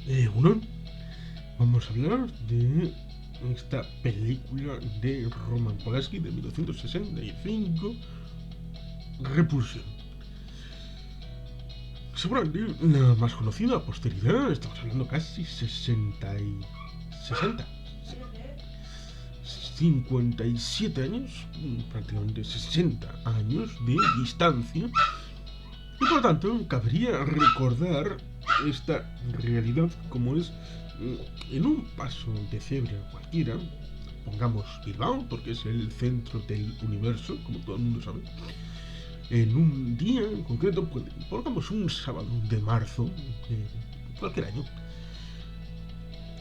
Uno, vamos a hablar de esta película de Roman Polanski de 1965, Repulsión. Seguramente la más conocida a posteridad, estamos hablando casi 60, 57 años, prácticamente 60 años de distancia. Y por tanto, cabría recordar esta realidad como es en un paso de cebra cualquiera, pongamos Bilbao, porque es el centro del universo, como todo el mundo sabe, en un día en concreto, pongamos un sábado de marzo de cualquier año,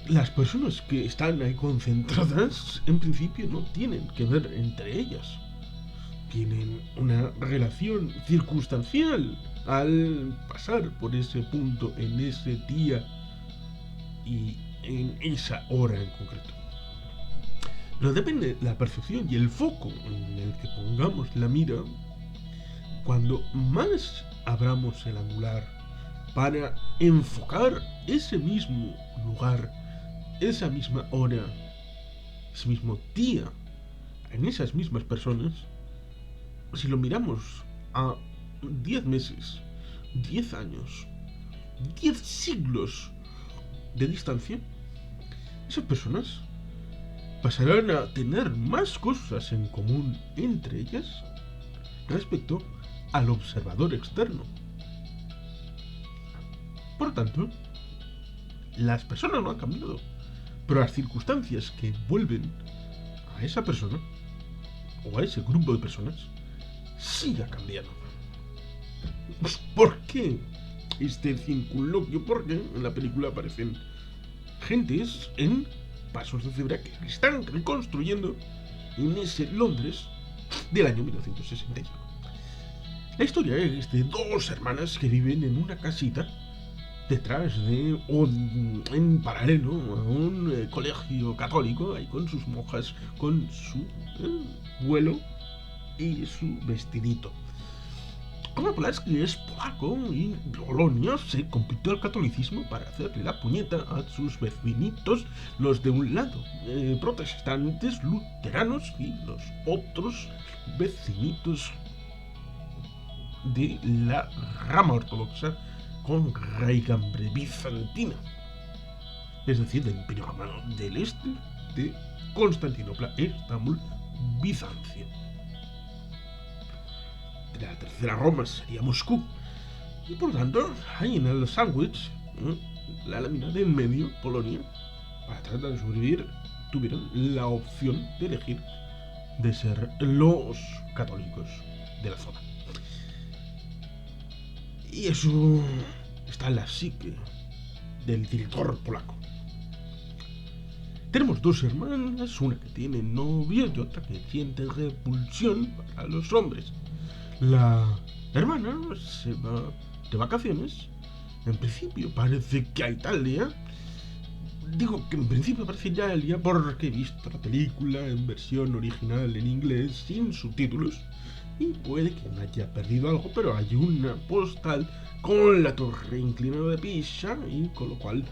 las personas que están ahí concentradas, en principio no tienen que ver entre ellas. Tienen una relación circunstancial al pasar por ese punto en ese día y en esa hora en concreto. Pero depende de la percepción y el foco en el que pongamos la mira, cuando más abramos el angular para enfocar ese mismo lugar, esa misma hora, ese mismo día, en esas mismas personas, si lo miramos a 10 meses, 10 años, 10 siglos de distancia, esas personas pasarán a tener más cosas en común entre ellas respecto al observador externo. Por lo tanto, las personas no han cambiado, pero las circunstancias que envuelven a esa persona o a ese grupo de personas sí ha cambiado. ¿Por qué este circunloquio? Porque en la película aparecen gentes en pasos de cebra que están reconstruyendo en ese Londres del año 1965. La historia es de dos hermanas que viven en una casita detrás de, o en paralelo a un colegio católico, ahí con sus monjas, con su vuelo y su vestidito. Roman Polanski es polaco y Polonia se convirtió al catolicismo para hacerle la puñeta a sus vecinitos, los de un lado, protestantes, luteranos, y los otros vecinitos de la rama ortodoxa con raigambre bizantina, es decir, del Imperio Romano del Este, de Constantinopla, Estambul, Bizancio. De la tercera Roma sería Moscú. Y por tanto, ahí en el sándwich, la lámina de en medio, Polonia, para tratar de sobrevivir, tuvieron la opción de elegir de ser los católicos de la zona. Y eso está en la psique del director polaco. Tenemos dos hermanas, una que tiene novio y otra que siente repulsión para los hombres. La hermana se va de vacaciones. En principio parece que a Italia. Digo que en principio parece Italia porque he visto la película en versión original en inglés sin subtítulos. Y puede que me haya perdido algo, pero hay una postal con la torre inclinada de Pisa y con lo cual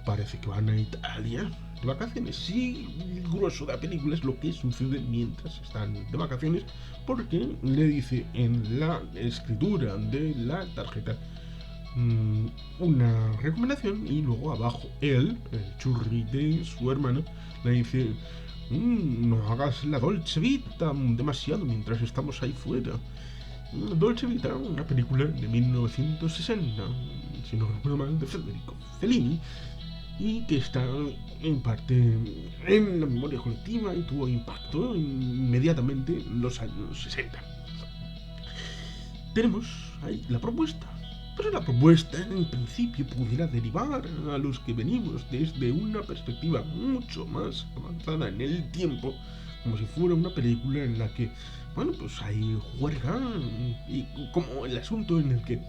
parece que van a Italia de vacaciones. Y el grueso de la película es lo que sucede mientras están de vacaciones, porque le dice en la escritura de la tarjeta una recomendación y luego abajo él, el churri de su hermano, le dice no hagas la Dolce Vita demasiado mientras estamos ahí fuera. Dolce Vita, una película de 1960, si no recuerdo mal, de Federico Fellini, y que está en parte en la memoria colectiva y tuvo impacto inmediatamente en los años 60. Tenemos ahí la propuesta, pero la propuesta en principio pudiera derivar a los que venimos desde una perspectiva mucho más avanzada en el tiempo, como si fuera una película en la que, bueno, pues hay juerga y como el asunto en el que,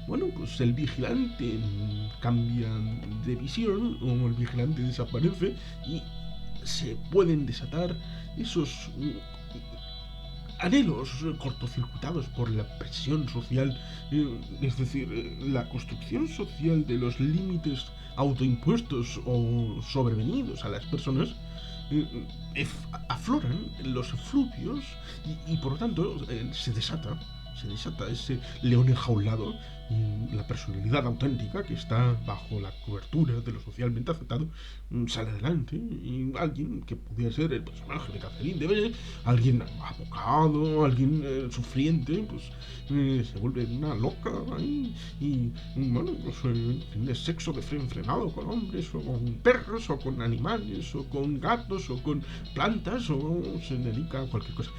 bueno, pues el vigilante cambia de visión o el vigilante desaparece y se pueden desatar esos anhelos cortocircuitados por la presión social, es decir, la construcción social de los límites autoimpuestos o sobrevenidos a las personas, afloran los efluvios y por lo tanto se desata ese león enjaulado y la personalidad auténtica que está bajo la cobertura de lo socialmente aceptado sale adelante y alguien que pudiera ser el personaje de Catherine Deneuve, alguien abocado, alguien sufriente, pues se vuelve una loca ahí y bueno, pues tiene sexo desenfrenado con hombres o con perros o con animales o con gatos o con plantas o se dedica a cualquier cosa.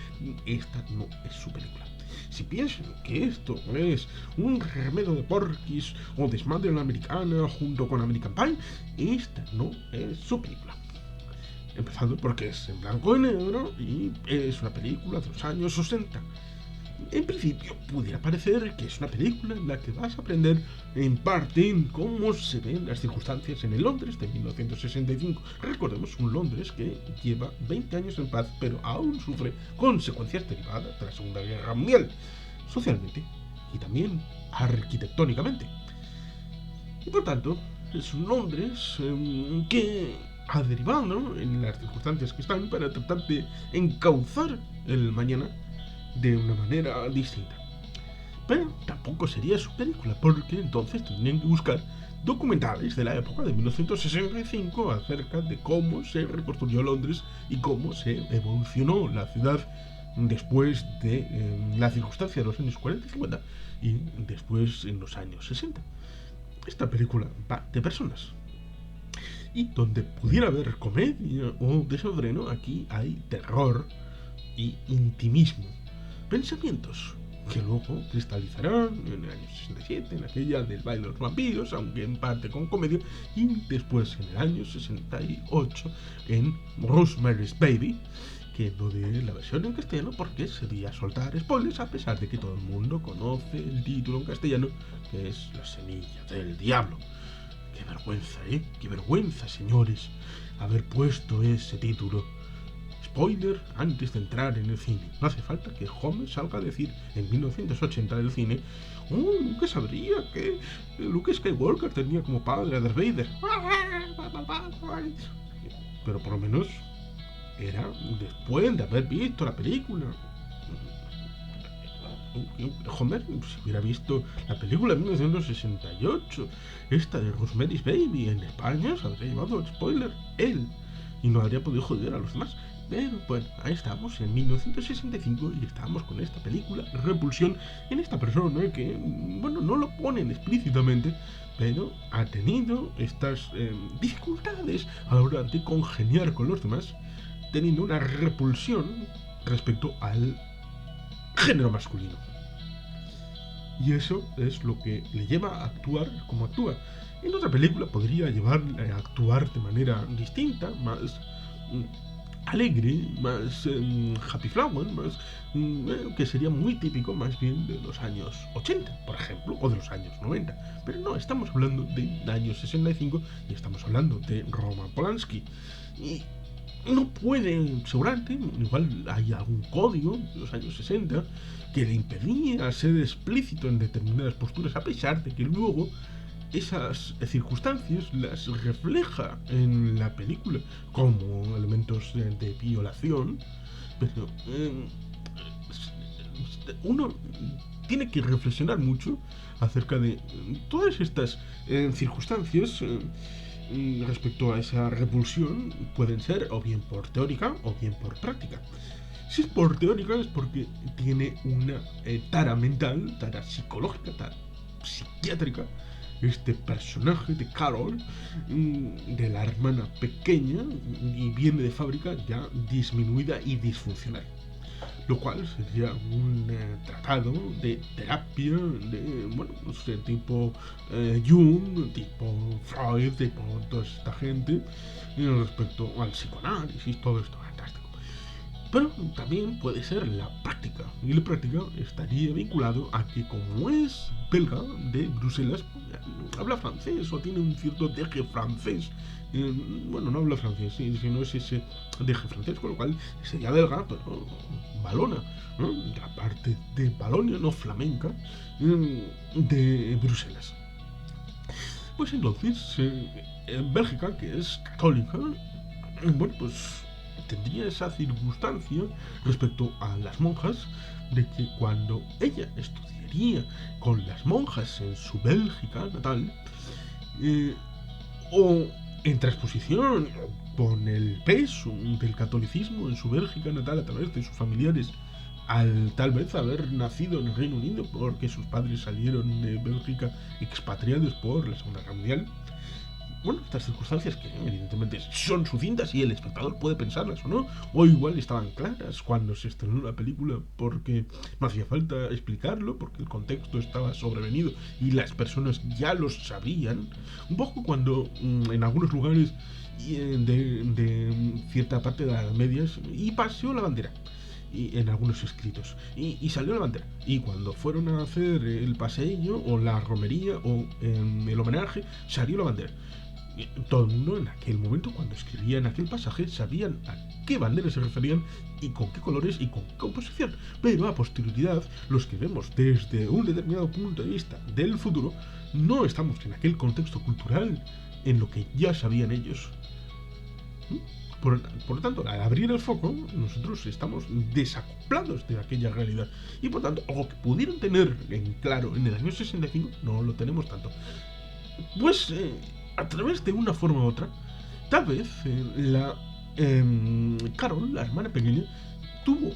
Esta no es su película. Si piensan que esto es un remedo de porquis o desmadre a la americana junto con American Pie, esta no es su película. Empezando porque es en blanco y negro y es una película de los años 60. En principio pudiera parecer que es una película en la que vas a aprender en parte en cómo se ven las circunstancias en el Londres de 1965. Recordemos un Londres que lleva 20 años en paz, pero aún sufre consecuencias derivadas de la Segunda Guerra Mundial, socialmente y también arquitectónicamente. Y por tanto, es un Londres que ha derivado en las circunstancias que están para tratar de encauzar el mañana de una manera distinta. Pero tampoco sería su película, porque entonces tendrían que buscar documentales de la época de 1965 acerca de cómo se reconstruyó Londres y cómo se evolucionó la ciudad después de la circunstancia de los años 40 y 50 y después en los años 60. Esta película va de personas. Y donde pudiera haber comedia o desenfreno, aquí hay terror y intimismo. Pensamientos que luego cristalizarán en el año 67, en aquella del baile de los vampiros, aunque en parte con comedia, y después en el año 68 en Rosemary's Baby, que no de la versión en castellano porque sería soltar spoilers, a pesar de que todo el mundo conoce el título en castellano, que es La semilla del diablo. Qué vergüenza, qué vergüenza, señores, haber puesto ese título. Spoiler antes de entrar en el cine. No hace falta que Homer salga a decir en 1980 del cine: nunca sabría que Luke Skywalker tenía como padre a Darth Vader. Pero por lo menos era después de haber visto la película. Homer, si hubiera visto la película de 1968, esta de Rosemary's Baby, en España se habría llevado el spoiler él y no habría podido joder a los demás. Pero bueno, ahí estamos en 1965 y estamos con esta película Repulsión en esta persona que, bueno, no lo ponen explícitamente, pero ha tenido estas dificultades a la hora de congeniar con los demás, teniendo una repulsión respecto al género masculino. Y eso es lo que le lleva a actuar como actúa. En otra película podría llevarle a actuar de manera distinta, más alegre, más happy flower, más que sería muy típico más bien de los años 80, por ejemplo, o de los años 90. Pero no, estamos hablando del año 65 y estamos hablando de Roman Polanski. Y no puede, seguramente, igual hay algún código de los años 60 que le impedía ser explícito en determinadas posturas, a pesar de que luego esas circunstancias las refleja en la película como elementos de violación, pero uno tiene que reflexionar mucho acerca de todas estas circunstancias respecto a esa repulsión. Pueden ser o bien por teórica o bien por práctica. Si es por teórica es porque tiene una tara mental, tara psicológica, tara psiquiátrica, este personaje de Carol, de la hermana pequeña, y viene de fábrica ya disminuida y disfuncional. Lo cual sería un tratado de terapia de, bueno, no sé, tipo Jung, tipo Freud, tipo toda esta gente, respecto al psicoanálisis, todo esto fantástico. Pero también puede ser la práctica, y la práctica estaría vinculado a que como es belga de Bruselas, habla francés o tiene un cierto deje francés. Bueno, no habla francés, sí, sino es ese deje francés, con lo cual sería belga, pero valona, ¿no? De la parte de Valonia, no flamenca, de Bruselas. Pues entonces, en Bélgica, que es católica, bueno, pues tendría esa circunstancia respecto a las monjas de que cuando ella estudiaría con las monjas en su Bélgica natal, eh, o en transposición con el peso del catolicismo en su Bélgica natal a través de sus familiares, al tal vez haber nacido en el Reino Unido porque sus padres salieron de Bélgica expatriados por la Segunda Guerra Mundial. Bueno, estas circunstancias que evidentemente son sucintas y el espectador puede pensarlas o no, o igual estaban claras cuando se estrenó la película porque no hacía falta explicarlo, porque el contexto estaba sobrevenido y las personas ya lo sabían. Un poco cuando en algunos lugares de cierta parte de las medias y paseó la bandera y en algunos escritos y salió la bandera y cuando fueron a hacer el paseillo o la romería o el homenaje salió la bandera. Todo el mundo en aquel momento, cuando escribían aquel pasaje, sabían a qué banderas se referían y con qué colores y con qué composición. Pero a posterioridad, los que vemos desde un determinado punto de vista del futuro, no estamos en aquel contexto cultural en lo que ya sabían ellos. Por lo tanto, al abrir el foco, nosotros estamos desacoplados de aquella realidad. Y por tanto, algo que pudieron tener en claro en el año 65, no lo tenemos tanto. Pues a través de una forma u otra, tal vez Carol, la hermana pequeña, tuvo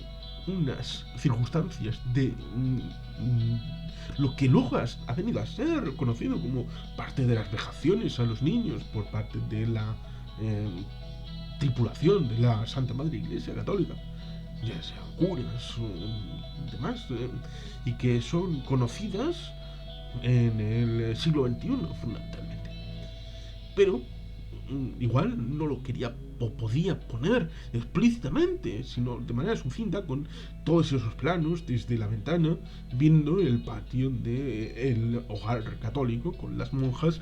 unas circunstancias de lo que luego ha venido a ser reconocido como parte de las vejaciones a los niños por parte de la tripulación de la Santa Madre Iglesia Católica, ya sean curas o demás, y que son conocidas en el siglo XXI fundamentalmente. Pero igual no lo quería o podía poner explícitamente, sino de manera sucinta con todos esos planos desde la ventana, viendo el patio del hogar católico con las monjas,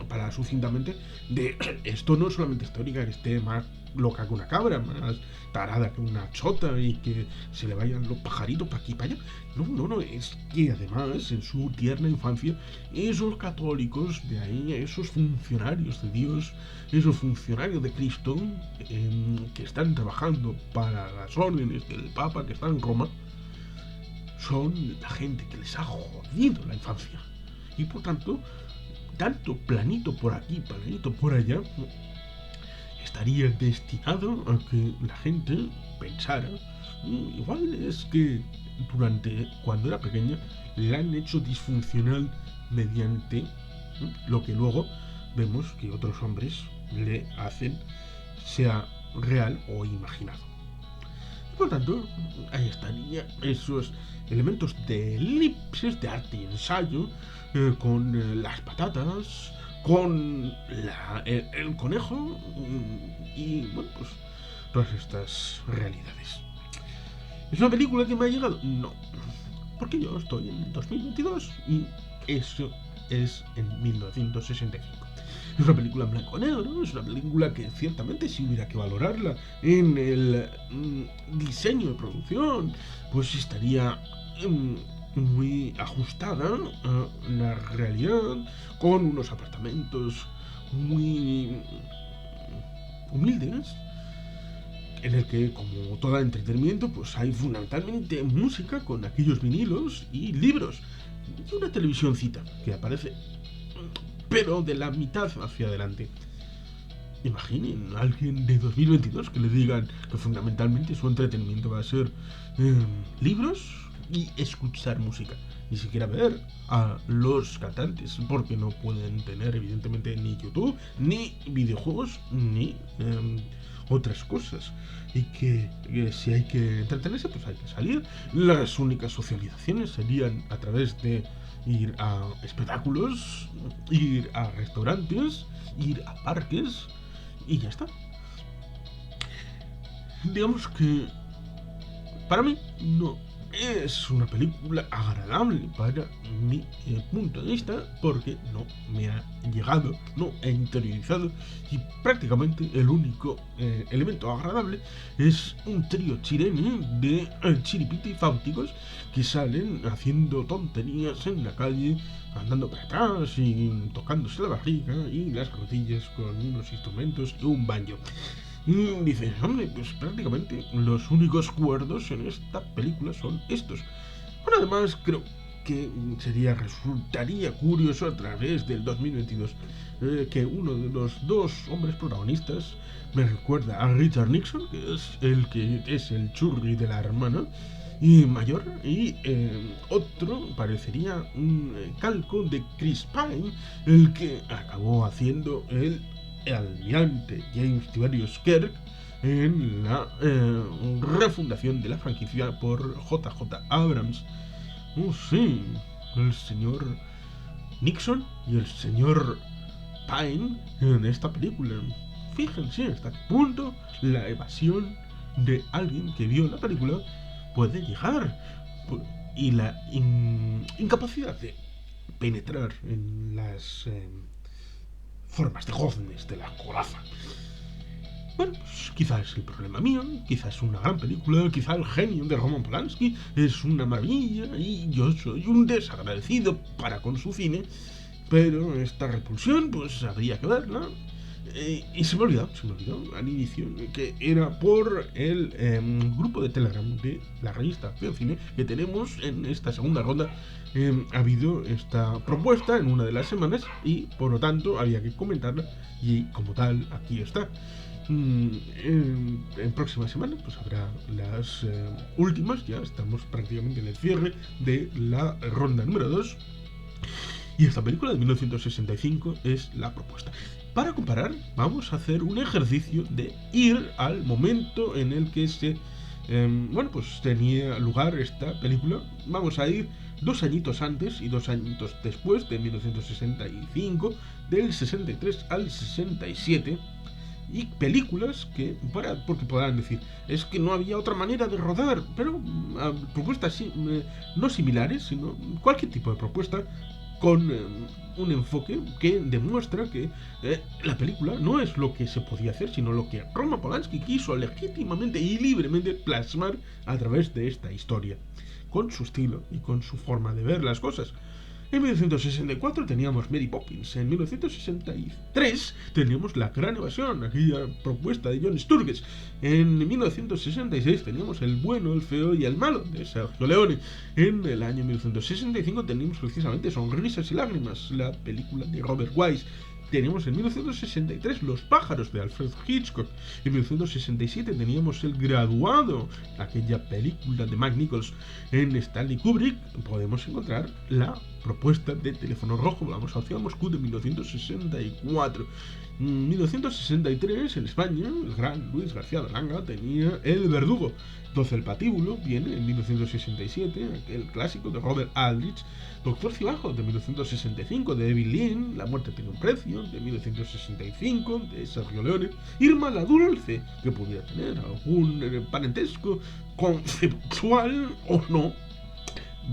para sucintamente de esto no solamente es teórica que esté más loca que una cabra, más tarada que una chota y que se le vayan los pajaritos para aquí y para allá. No, es que además en su tierna infancia esos católicos de ahí, esos funcionarios de Dios, esos funcionarios de Cristo que están trabajando para las órdenes del Papa que está en Roma, son la gente que les ha jodido la infancia. Y por tanto planito por aquí, planito por allá, estaría destinado a que la gente pensara, igual es que cuando era pequeña, le han hecho disfuncional mediante lo que luego vemos que otros hombres le hacen, sea real o imaginado. Por tanto, ahí estaría esos elementos de elipses, de arte y ensayo, con las patatas, con el conejo y, bueno, pues todas estas realidades. ¿Es una película que me ha llegado? No, porque yo estoy en 2022 y eso es en 1965. Es una película en blanco y negro, es una película que ciertamente si hubiera que valorarla en el diseño de producción, pues estaría muy ajustada a la realidad, con unos apartamentos muy humildes, en el que, como todo entretenimiento, pues hay fundamentalmente música con aquellos vinilos y libros y una televisioncita que aparece, pero de la mitad hacia adelante. Imaginen a alguien de 2022 que le digan que fundamentalmente su entretenimiento va a ser libros y escuchar música. Ni siquiera ver a los cantantes, porque no pueden tener evidentemente ni YouTube, ni videojuegos, ni otras cosas. Y que si hay que entretenerse, pues hay que salir. Las únicas socializaciones serían a través de ir a espectáculos, ir a restaurantes, ir a parques y ya está. Digamos que para mí no es una película agradable para mi punto de vista, porque no me ha llegado, no he interiorizado, y prácticamente el único elemento agradable es un trío chileno de chiripiti fáuticos que salen haciendo tonterías en la calle, andando para atrás y tocándose la barriga y las rodillas con unos instrumentos y un banjo. Y dices, hombre, pues prácticamente los únicos cuerdos en esta película son estos. Bueno, además creo que resultaría curioso a través del 2022 que uno de los dos hombres protagonistas me recuerda a Richard Nixon, que es el churri de la hermana y mayor, y otro parecería un calco de Chris Pine, el que acabó haciendo el almirante James Tiberius Kirk en la refundación de la franquicia por J.J. Abrams. Oh, sí, el señor Nixon y el señor Pine en esta película. Fíjense hasta qué punto la evasión de alguien que vio la película puede llegar, y la incapacidad de penetrar en las formas de goznes de la coraza. Bueno, pues quizás es el problema mío, quizás es una gran película, quizás el genio de Roman Polanski es una maravilla y yo soy un desagradecido para con su cine, pero esta repulsión pues habría que verla. Y se me olvidó al inicio que era por el grupo de Telegram de la revista de cine que tenemos en esta segunda ronda. Ha habido esta propuesta en una de las semanas y por lo tanto había que comentarla, y como tal aquí está. En próxima semana pues habrá las últimas, ya estamos prácticamente en el cierre de la ronda número 2. Y esta película de 1965 es la propuesta. Para comparar, vamos a hacer un ejercicio de ir al momento en el que pues tenía lugar esta película. Vamos a ir 2 añitos antes y 2 añitos después, de 1965, del 63 al 67. Y películas porque podrán decir, es que no había otra manera de rodar, pero propuestas no similares, sino cualquier tipo de propuesta con un enfoque que demuestra que la película no es lo que se podía hacer, sino lo que Roman Polanski quiso legítimamente y libremente plasmar a través de esta historia, con su estilo y con su forma de ver las cosas. En 1964 teníamos Mary Poppins, en 1963 teníamos La Gran Evasión, aquella propuesta de John Sturges, en 1966 teníamos El Bueno, el Feo y el Malo, de Sergio Leone, en el año 1965 teníamos precisamente Sonrisas y Lágrimas, la película de Robert Wise. Teníamos en 1963 Los pájaros de Alfred Hitchcock. En 1967 teníamos El Graduado, aquella película de Mike Nichols. En Stanley Kubrick podemos encontrar la propuesta de Teléfono Rojo, vamos hacia Moscú, de 1964. En 1963 en España el gran Luis García de Langa tenía El Verdugo. 12 el Patíbulo viene en 1967, aquel clásico de Robert Aldrich. Doctor Cibajo, de 1965, de David Lean. La muerte tiene un precio, de 1965, de Sergio Leone. Irma la Dulce, que pudiera tener algún parentesco conceptual o no,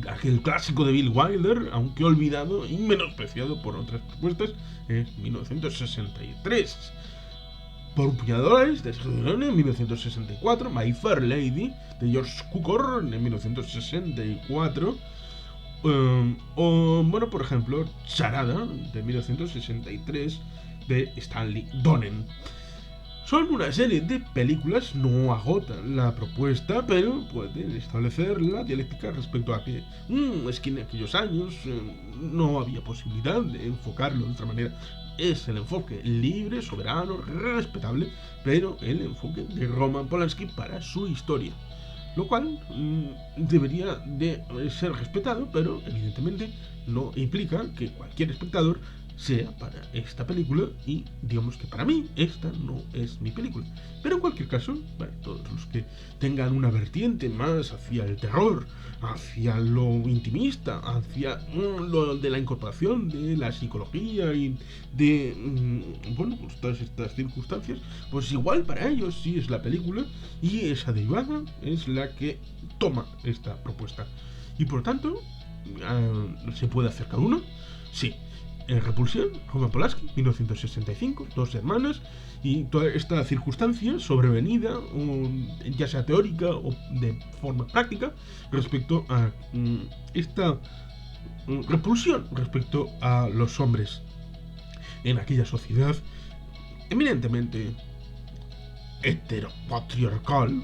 aquel clásico de Bill Wilder, aunque olvidado y menospreciado por otras propuestas, en 1963. Por un puñado de dólares, de Sergio Leone, en 1964. My Fair Lady, de George Cukor, en 1964. Por ejemplo, Charada, de 1963, de Stanley Donen. Son una serie de películas, no agotan la propuesta, pero pueden establecer la dialéctica respecto a que es que en aquellos años no había posibilidad de enfocarlo de otra manera. Es el enfoque libre, soberano, respetable, pero el enfoque de Roman Polanski para su historia. Lo cual debería de ser respetado, pero evidentemente no implica que cualquier espectador sea para esta película y digamos que para mí esta no es mi película. Pero en cualquier caso, para todos los que tengan una vertiente más hacia el terror, hacia lo intimista, hacia lo de la incorporación de la psicología y de, bueno, pues todas estas circunstancias, pues igual para ellos sí es la película y esa derivada es la que toma esta propuesta. Y por tanto, ¿se puede hacer cada uno? Sí. En Repulsión, Roman Polanski, 1965, dos hermanas, y toda esta circunstancia sobrevenida, ya sea teórica o de forma práctica, respecto a esta repulsión respecto a los hombres en aquella sociedad eminentemente heteropatriarcal,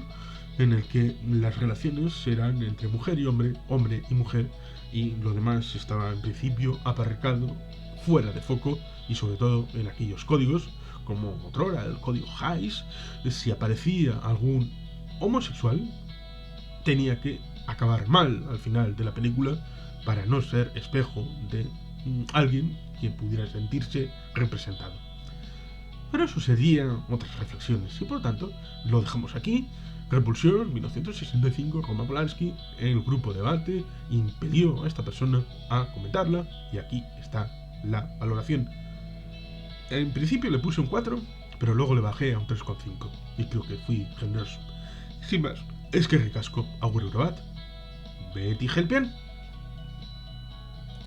en el que las relaciones eran entre mujer y hombre, hombre y mujer, y lo demás estaba en principio aparcado fuera de foco, y sobre todo en aquellos códigos como otrora el código Hays. Si aparecía algún homosexual tenía que acabar mal al final de la película para no ser espejo de alguien que pudiera sentirse representado. Pero eso serían otras reflexiones y por lo tanto lo dejamos aquí. Repulsión, 1965, Roman Polanski, el grupo debate impelió a esta persona a comentarla y aquí está la valoración. En principio le puse un 4, pero luego le bajé a un 3,5 y creo que fui generoso. Sin más, es que ricasco, agur bat, Betty Helpian.